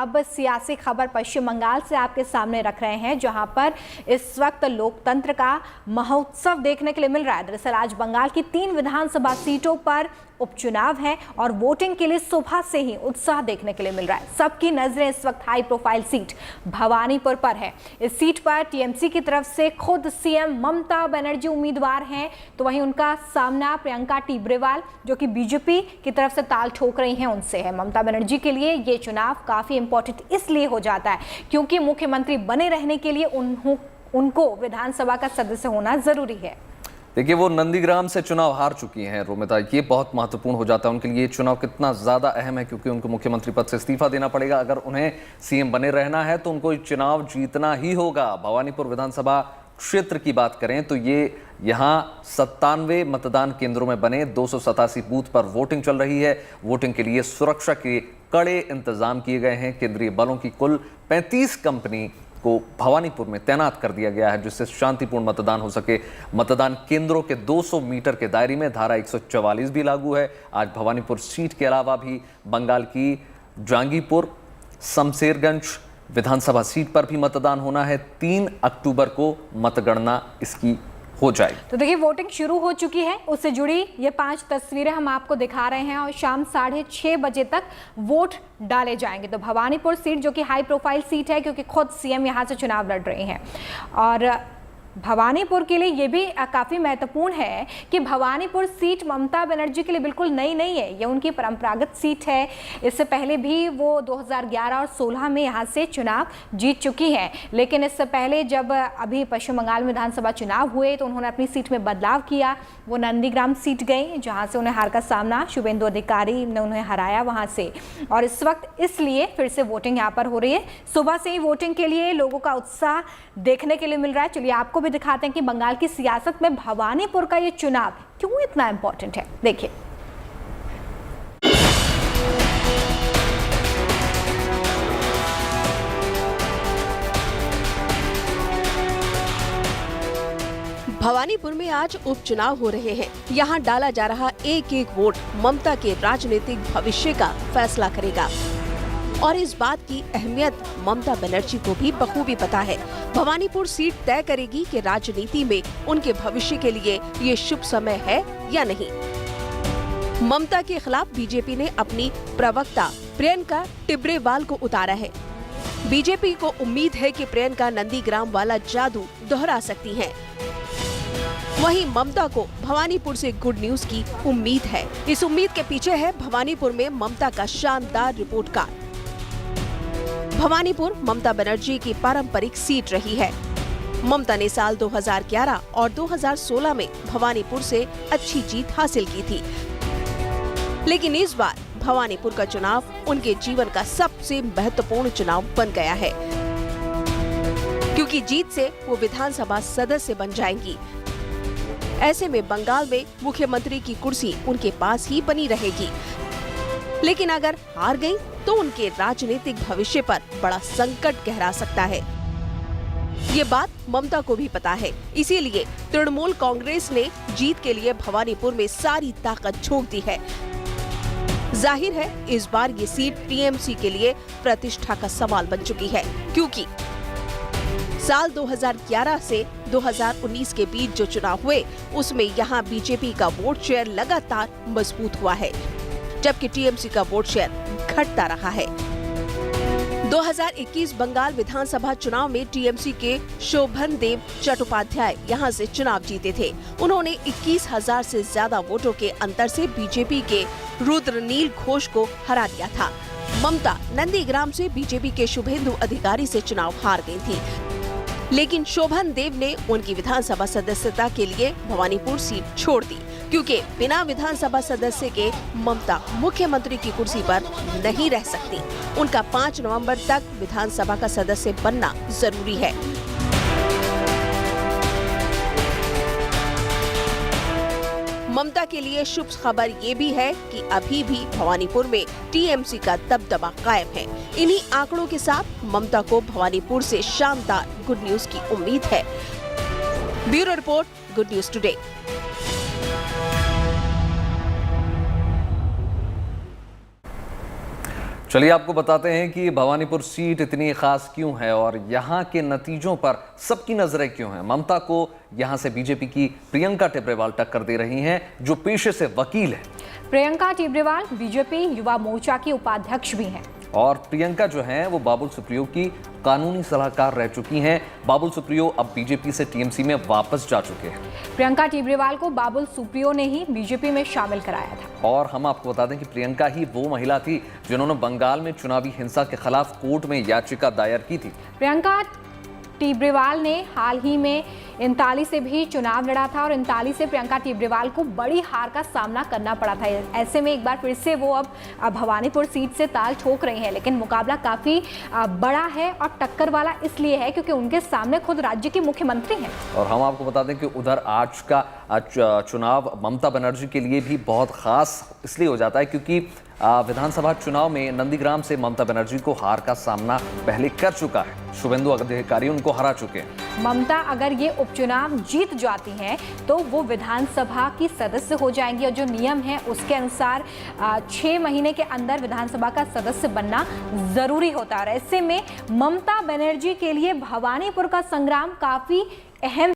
अब सियासी खबर पश्चिम बंगाल से आपके सामने रख रहे हैं, जहां पर इस वक्त लोकतंत्र का महोत्सव देखने के लिए मिल रहा है। दरअसल आज बंगाल की 3 विधानसभा सीटों पर उपचुनाव है और वोटिंग के लिए सुबह से ही उत्साह देखने के लिए मिल रहा है। सबकी नजरें इस वक्त हाई प्रोफाइल सीट भवानीपुर पर है। इस सीट पर टीएमसी की तरफ से खुद सीएम ममता बनर्जी उम्मीदवार हैं, तो वहीं उनका सामना प्रियंका टिब्रेवाल जो कि बीजेपी की तरफ से ताल ठोक रही हैं उनसे है। ममता बनर्जी के लिए ये चुनाव काफी इंपॉर्टेंट इसलिए हो जाता है क्योंकि मुख्यमंत्री बने रहने के लिए उनको विधानसभा का सदस्य होना जरूरी है। देखिए, वो नंदीग्राम से चुनाव हार चुकी हैं रोमिता, ये बहुत महत्वपूर्ण हो जाता है उनके लिए। ये चुनाव कितना ज़्यादा अहम है क्योंकि उनको मुख्यमंत्री पद से इस्तीफा देना पड़ेगा। अगर उन्हें सीएम बने रहना है तो उनको चुनाव जीतना ही होगा। भवानीपुर विधानसभा क्षेत्र की बात करें तो ये यहाँ 97 मतदान केंद्रों में बने 287 बूथ पर वोटिंग चल रही है। वोटिंग के लिए सुरक्षा के कड़े इंतजाम किए गए हैं। केंद्रीय बलों की कुल 35 कंपनी को भवानीपुर में तैनात कर दिया गया है जिससे शांतिपूर्ण मतदान हो सके। मतदान केंद्रों के 200 मीटर के दायरे में धारा 144 भी लागू है। आज भवानीपुर सीट के अलावा भी बंगाल की जहांगीरपुर, शमशेरगंज विधानसभा सीट पर भी मतदान होना है। 3 अक्टूबर को मतगणना इसकी हो जाएगी। तो देखिए, वोटिंग शुरू हो चुकी है, उससे जुड़ी ये 5 तस्वीरें हम आपको दिखा रहे हैं और शाम 6:30 बजे तक वोट डाले जाएंगे। तो भवानीपुर सीट जो कि हाई प्रोफाइल सीट है क्योंकि खुद सीएम यहां से चुनाव लड़ रहे हैं और भवानीपुर के लिए ये भी काफ़ी महत्वपूर्ण है कि भवानीपुर सीट ममता बनर्जी के लिए बिल्कुल नई नहीं है, ये उनकी परंपरागत सीट है। इससे पहले भी वो 2011 और 16 में यहाँ से चुनाव जीत चुकी हैं, लेकिन इससे पहले जब अभी पश्चिम बंगाल में विधानसभा चुनाव हुए तो उन्होंने अपनी सीट में बदलाव किया। वो नंदीग्राम सीट गई जहाँ से उन्हें हार का सामना शुभेंदु अधिकारी ने उन्हें हराया वहाँ से, और इस वक्त इसलिए फिर से वोटिंग यहाँ पर हो रही है। सुबह से ही वोटिंग के लिए लोगों का उत्साह देखने के लिए मिल रहा है। चलिए आपको भी दिखाते हैं कि बंगाल की सियासत में भवानीपुर का ये चुनाव क्यों इतना इंपॉर्टेंट है। देखिए, भवानीपुर में आज उपचुनाव हो रहे हैं। यहाँ डाला जा रहा एक एक वोट ममता के राजनीतिक भविष्य का फैसला करेगा और इस बात की अहमियत ममता बनर्जी को भी बखूबी पता है। भवानीपुर सीट तय करेगी कि राजनीति में उनके भविष्य के लिए ये शुभ समय है या नहीं। ममता के खिलाफ बीजेपी ने अपनी प्रवक्ता प्रियंका टिब्रेवाल को उतारा है। बीजेपी को उम्मीद है कि प्रियंका नंदीग्राम वाला जादू दोहरा सकती हैं। वहीं ममता को भवानीपुर से गुड न्यूज की उम्मीद है। इस उम्मीद के पीछे है भवानीपुर में ममता का शानदार रिपोर्ट कार्ड। भवानीपुर ममता बनर्जी की पारंपरिक सीट रही है। ममता ने साल 2011 और 2016 में भवानीपुर से अच्छी जीत हासिल की थी, लेकिन इस बार भवानीपुर का चुनाव उनके जीवन का सबसे महत्वपूर्ण चुनाव बन गया है क्योंकि जीत से वो विधानसभा सदस्य बन जाएंगी। ऐसे में बंगाल में मुख्यमंत्री की कुर्सी उनके पास ही बनी रहेगी, लेकिन अगर हार गई तो उनके राजनीतिक भविष्य पर बड़ा संकट गहरा सकता है। ये बात ममता को भी पता है, इसीलिए तृणमूल कांग्रेस ने जीत के लिए भवानीपुर में सारी ताकत झोंक दी है। जाहिर है इस बार ये सीट टीएमसी के लिए प्रतिष्ठा का सवाल बन चुकी है क्योंकि साल 2011 से 2019 के बीच जो चुनाव हुए उसमें यहाँ बीजेपी का वोट शेयर लगातार मजबूत हुआ है, जबकि टीएमसी का वोट शेयर घटता रहा है। 2021 बंगाल विधानसभा चुनाव में टीएमसी के शोभनदेव चट्टोपाध्याय यहां से चुनाव जीते थे। उन्होंने 21,000 से ज्यादा वोटों के अंतर से बीजेपी के रुद्रनील घोष को हरा दिया था। ममता नंदीग्राम से बीजेपी के शुभेंदु अधिकारी से चुनाव हार गई थी, लेकिन शोभन देव ने उनकी विधानसभा सदस्यता के लिए भवानीपुर सीट छोड़ दी क्योंकि बिना विधानसभा सदस्य के ममता मुख्यमंत्री की कुर्सी पर नहीं रह सकती। उनका 5 नवंबर तक विधानसभा का सदस्य बनना जरूरी है। ममता के लिए शुभ खबर ये भी है कि अभी भी भवानीपुर में टीएमसी का दबदबा कायम है। इन्हीं आंकड़ों के साथ ममता को भवानीपुर से शानदार गुड न्यूज की उम्मीद है। Bureau report, good news today. चलिए आपको बताते हैं कि भवानीपुर सीट इतनी खास क्यों है और यहाँ के नतीजों पर सबकी नजरें क्यों हैं। ममता को यहाँ से बीजेपी की प्रियंका टिब्रेवाल टक्कर दे रही हैं, जो पेशे से वकील है। प्रियंका टिब्रेवाल बीजेपी युवा मोर्चा की उपाध्यक्ष भी हैं। और प्रियंका जो है वो बाबुल सुप्रियो की कानूनी सलाहकार रह चुकी हैं। बाबुल सुप्रियो अब बीजेपी से टीएमसी में वापस जा चुके हैं। प्रियंका टिब्रेवाल को बाबुल सुप्रियो ने ही बीजेपी में शामिल कराया था। और हम आपको बता दें कि प्रियंका ही वो महिला थी जिन्होंने बंगाल में चुनावी हिंसा के खिलाफ कोर्ट में याचिका दायर की थी। प्रियंका टिब्रेवाल ने हाल ही में 39 से भी चुनाव लड़ा था और 39 से प्रियंका टिब्रेवाल को बड़ी हार का सामना करना पड़ा था। ऐसे में एक बार फिर से वो अब भवानीपुर सीट से ताल ठोक रही हैं, लेकिन मुकाबला काफ़ी बड़ा है और टक्कर वाला इसलिए है क्योंकि उनके सामने खुद राज्य के मुख्यमंत्री हैं। और हम आपको बता दें कि उधर आज का चुनाव ममता बनर्जी के लिए भी बहुत खास इसलिए हो जाता है क्योंकि विधानसभा चुनाव में नंदीग्राम से ममता बनर्जी को हार का सामना पहले कर चुका है। शुभेंदु अधिकारी उनको हरा चुके हैं। ममता अगर ये उपचुनाव जीत जाती हैं तो वो विधानसभा की सदस्य हो जाएंगी और जो नियम है उसके अनुसार 6 महीने के अंदर विधानसभा का सदस्य बनना जरूरी होता है। ऐसे में ममता बनर्जी के लिए भवानीपुर का संग्राम काफी अहम